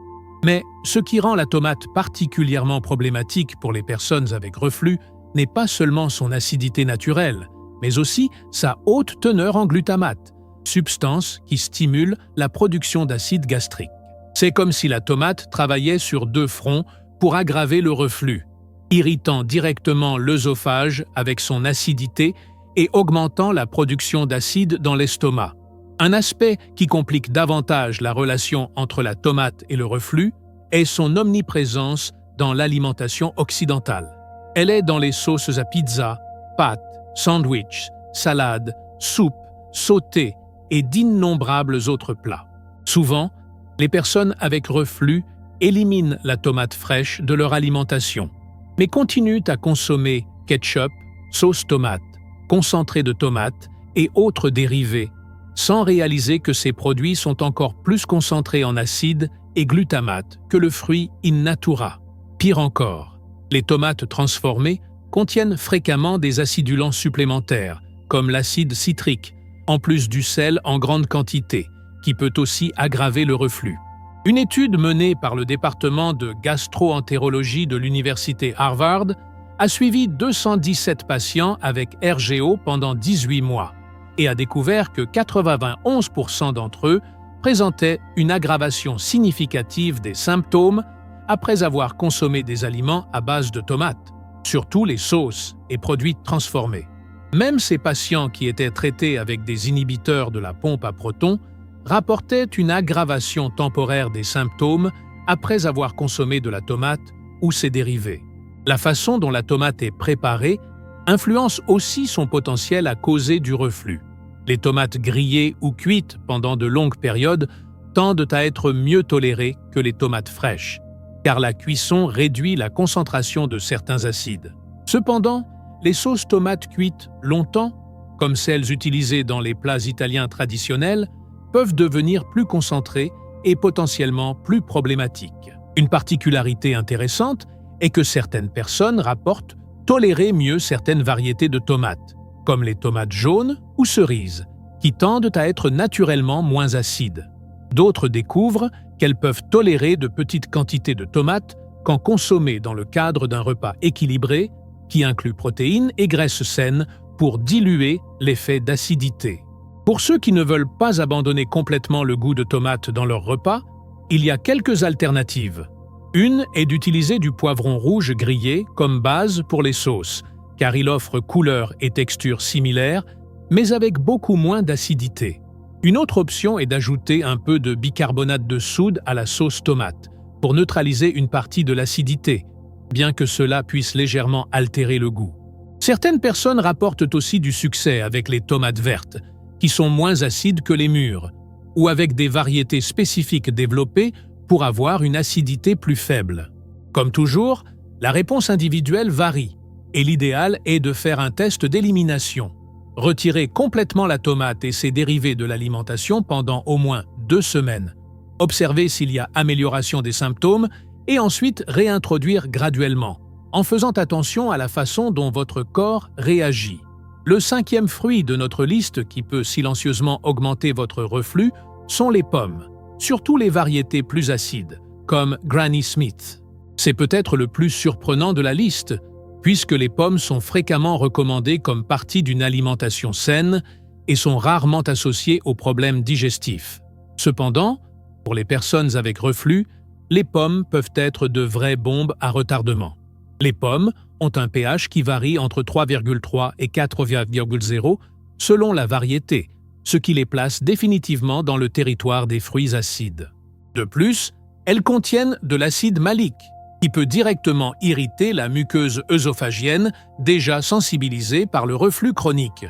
Mais ce qui rend la tomate particulièrement problématique pour les personnes avec reflux n'est pas seulement son acidité naturelle, mais aussi sa haute teneur en glutamate, substance qui stimule la production d'acide gastrique. C'est comme si la tomate travaillait sur deux fronts pour aggraver le reflux, irritant directement l'œsophage avec son acidité et augmentant la production d'acide dans l'estomac. Un aspect qui complique davantage la relation entre la tomate et le reflux est son omniprésence dans l'alimentation occidentale. Elle est dans les sauces à pizza, pâtes, sandwichs, salades, soupes, sautés et d'innombrables autres plats. Souvent, les personnes avec reflux éliminent la tomate fraîche de leur alimentation, mais continuent à consommer ketchup, sauce tomate, concentré de tomate et autres dérivés, sans réaliser que ces produits sont encore plus concentrés en acide et glutamate que le fruit in natura. Pire encore, les tomates transformées contiennent fréquemment des acidulants supplémentaires, comme l'acide citrique, en plus du sel en grande quantité, qui peut aussi aggraver le reflux. Une étude menée par le département de gastro-entérologie de l'université Harvard a suivi 217 patients avec RGO pendant 18 mois et a découvert que 91% d'entre eux présentaient une aggravation significative des symptômes après avoir consommé des aliments à base de tomates, surtout les sauces et produits transformés. Même ces patients qui étaient traités avec des inhibiteurs de la pompe à protons rapportaient une aggravation temporaire des symptômes après avoir consommé de la tomate ou ses dérivés. La façon dont la tomate est préparée influence aussi son potentiel à causer du reflux. Les tomates grillées ou cuites pendant de longues périodes tendent à être mieux tolérées que les tomates fraîches, car la cuisson réduit la concentration de certains acides. Cependant, les sauces tomates cuites longtemps, comme celles utilisées dans les plats italiens traditionnels, peuvent devenir plus concentrées et potentiellement plus problématiques. Une particularité intéressante est que certaines personnes rapportent tolérer mieux certaines variétés de tomates, comme les tomates jaunes ou cerises, qui tendent à être naturellement moins acides. D'autres découvrent qu'elles peuvent tolérer de petites quantités de tomates quand consommées dans le cadre d'un repas équilibré qui inclut protéines et graisses saines pour diluer l'effet d'acidité. Pour ceux qui ne veulent pas abandonner complètement le goût de tomate dans leur repas, il y a quelques alternatives. Une est d'utiliser du poivron rouge grillé comme base pour les sauces, car il offre couleur et texture similaires, mais avec beaucoup moins d'acidité. Une autre option est d'ajouter un peu de bicarbonate de soude à la sauce tomate, pour neutraliser une partie de l'acidité, bien que cela puisse légèrement altérer le goût. Certaines personnes rapportent aussi du succès avec les tomates vertes, qui sont moins acides que les mûres, ou avec des variétés spécifiques développées pour avoir une acidité plus faible. Comme toujours, la réponse individuelle varie, et l'idéal est de faire un test d'élimination. Retirer complètement la tomate et ses dérivés de l'alimentation pendant au moins 2 semaines. Observer s'il y a amélioration des symptômes et ensuite réintroduire graduellement, en faisant attention à la façon dont votre corps réagit. Le 5e fruit de notre liste qui peut silencieusement augmenter votre reflux sont les pommes, surtout les variétés plus acides, comme Granny Smith. C'est peut-être le plus surprenant de la liste, puisque les pommes sont fréquemment recommandées comme partie d'une alimentation saine et sont rarement associées aux problèmes digestifs. Cependant, pour les personnes avec reflux, les pommes peuvent être de vraies bombes à retardement. Les pommes ont un pH qui varie entre 3,3 et 4,0 selon la variété, ce qui les place définitivement dans le territoire des fruits acides. De plus, elles contiennent de l'acide malique, qui peut directement irriter la muqueuse œsophagienne déjà sensibilisée par le reflux chronique.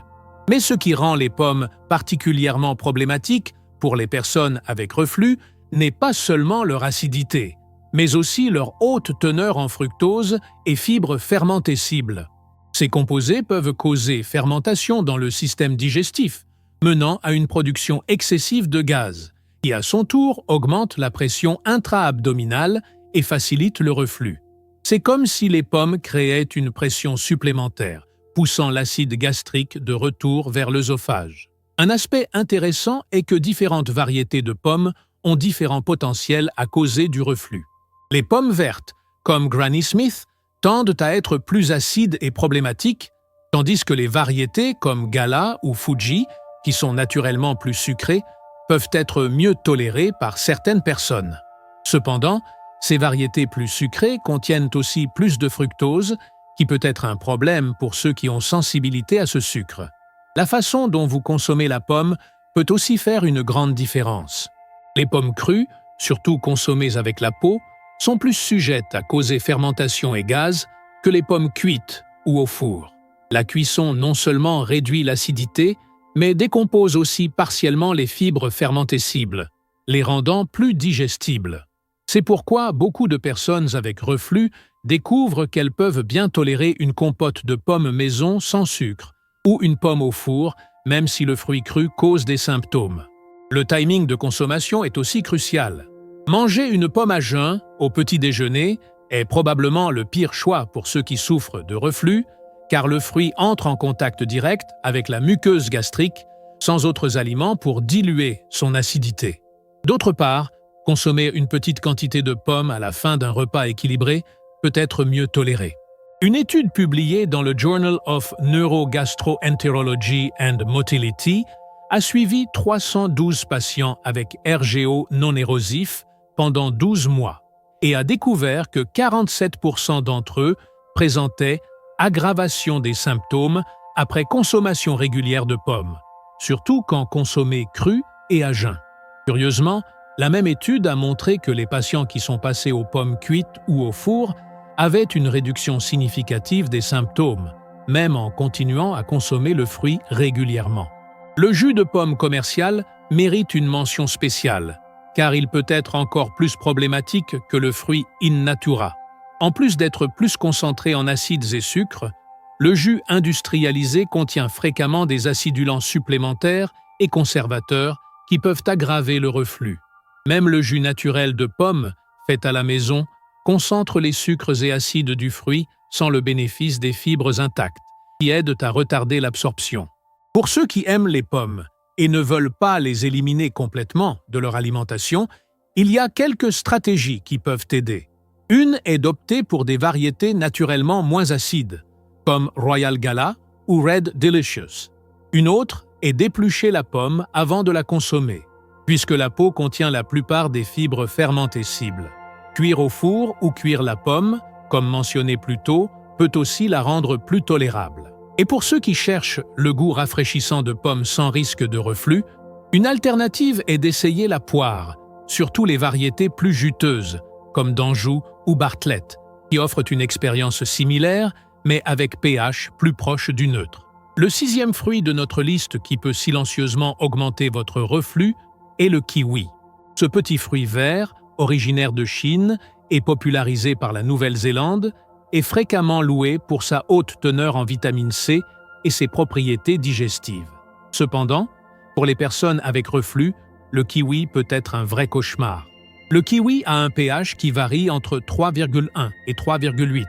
Mais ce qui rend les pommes particulièrement problématiques pour les personnes avec reflux n'est pas seulement leur acidité, mais aussi leur haute teneur en fructose et fibres fermentescibles. Ces composés peuvent causer fermentation dans le système digestif, menant à une production excessive de gaz, qui à son tour augmente la pression intra-abdominale et facilite le reflux. C'est comme si les pommes créaient une pression supplémentaire, poussant l'acide gastrique de retour vers l'œsophage. Un aspect intéressant est que différentes variétés de pommes ont différents potentiels à causer du reflux. Les pommes vertes, comme Granny Smith, tendent à être plus acides et problématiques, tandis que les variétés comme Gala ou Fuji, qui sont naturellement plus sucrées, peuvent être mieux tolérées par certaines personnes. Cependant, ces variétés plus sucrées contiennent aussi plus de fructose, qui peut être un problème pour ceux qui ont sensibilité à ce sucre. La façon dont vous consommez la pomme peut aussi faire une grande différence. Les pommes crues, surtout consommées avec la peau, sont plus sujettes à causer fermentation et gaz que les pommes cuites ou au four. La cuisson non seulement réduit l'acidité, mais décompose aussi partiellement les fibres fermentescibles, les rendant plus digestibles. C'est pourquoi beaucoup de personnes avec reflux découvrent qu'elles peuvent bien tolérer une compote de pommes maison sans sucre ou une pomme au four, même si le fruit cru cause des symptômes. Le timing de consommation est aussi crucial. Manger une pomme à jeun au petit déjeuner est probablement le pire choix pour ceux qui souffrent de reflux, car le fruit entre en contact direct avec la muqueuse gastrique, sans autres aliments pour diluer son acidité. D'autre part, consommer une petite quantité de pommes à la fin d'un repas équilibré peut être mieux toléré. Une étude publiée dans le Journal of Neurogastroenterology and Motility a suivi 312 patients avec RGO non érosif pendant 12 mois et a découvert que 47% d'entre eux présentaient aggravation des symptômes après consommation régulière de pommes, surtout quand consommées crues et à jeun. Curieusement, la même étude a montré que les patients qui sont passés aux pommes cuites ou au four avaient une réduction significative des symptômes, même en continuant à consommer le fruit régulièrement. Le jus de pomme commercial mérite une mention spéciale, car il peut être encore plus problématique que le fruit in natura. En plus d'être plus concentré en acides et sucres, le jus industrialisé contient fréquemment des acidulants supplémentaires et conservateurs qui peuvent aggraver le reflux. Même le jus naturel de pomme, fait à la maison, concentre les sucres et acides du fruit sans le bénéfice des fibres intactes, qui aident à retarder l'absorption. Pour ceux qui aiment les pommes et ne veulent pas les éliminer complètement de leur alimentation, il y a quelques stratégies qui peuvent aider. Une est d'opter pour des variétés naturellement moins acides, comme Royal Gala ou Red Delicious. Une autre est d'éplucher la pomme avant de la consommer, puisque la peau contient la plupart des fibres fermentescibles. Cuire au four ou cuire la pomme, comme mentionné plus tôt, peut aussi la rendre plus tolérable. Et pour ceux qui cherchent le goût rafraîchissant de pommes sans risque de reflux, une alternative est d'essayer la poire, surtout les variétés plus juteuses, comme d'Anjou ou Bartlett, qui offrent une expérience similaire, mais avec pH plus proche du neutre. Le sixième fruit de notre liste qui peut silencieusement augmenter votre reflux est le kiwi. Ce petit fruit vert, originaire de Chine et popularisé par la Nouvelle-Zélande, est fréquemment loué pour sa haute teneur en vitamine C et ses propriétés digestives. Cependant, pour les personnes avec reflux, le kiwi peut être un vrai cauchemar. Le kiwi a un pH qui varie entre 3,1 et 3,8,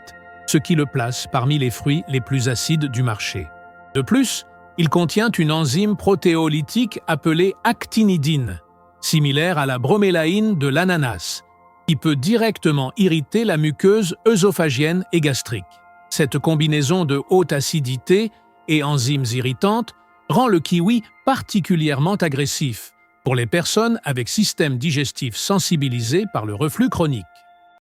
ce qui le place parmi les fruits les plus acides du marché. De plus, il contient une enzyme protéolytique appelée actinidine, similaire à la bromélaïne de l'ananas, qui peut directement irriter la muqueuse œsophagienne et gastrique. Cette combinaison de haute acidité et enzymes irritantes rend le kiwi particulièrement agressif pour les personnes avec système digestif sensibilisé par le reflux chronique.